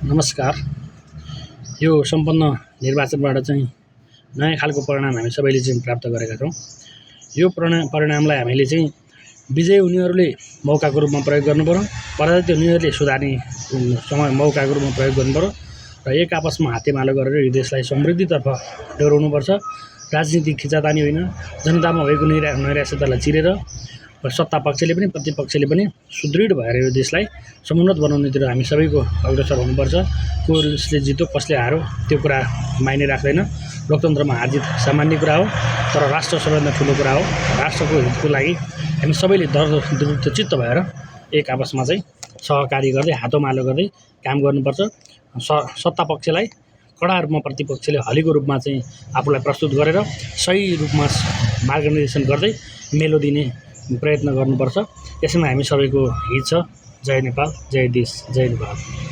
नमस्कार। यो सम्पन्न निर्वाचनबाट चाहिँ नयाँ खालको परिणाम हामी सबैले चाहिँ प्राप्त गरेका छौँ। यो परिणामलाई हामीले चाहिँ विजयी हुनेहरूले मौकाको रूपमा प्रयोग गर्नुपर्यो, पराजित हुनेहरूले सुधार्ने समय मौकाको रूपमा प्रयोग गर्नुपर्यो र एक आपसमा हातेमालो गरेर यो देशलाई समृद्धितर्फ डोर्याउनुपर्छ। राजनीतिक खिचातानी होइन, जनतामा भएको नैराश्यतालाई चिरेर सत्ता पक्षले पनि प्रतिपक्षले पनि सुदृढ भएर यो देशलाई समुन्नत बनाउनेतिर हामी सबैको अग्रसर हुनुपर्छ। कसले जित्यो कसले हार्यो त्यो कुरा मायने राख्दैन। लोकतन्त्रमा हारजित सामान्य कुरा हो, तर राष्ट्र सबैभन्दा ठुलो कुरा हो। राष्ट्रको हितको लागि हामी सबैले दृढचित्त भएर एक आपसमा चाहिँ सहकारी गर्दै हातोमालो गर्दै काम गर्नुपर्छ। सत्ता पक्षलाई कडा रूपमा प्रतिपक्षले हलीको रूपमा चाहिँ आफूलाई प्रस्तुत गरेर सही रूपमा मार्गनिर्देशन गर्दै मेलो दिने प्रयत्न गर्नुपर्छ। यसमा हामी सबैको हित छ। जय नेपाल, जय देश, जय नेपाल।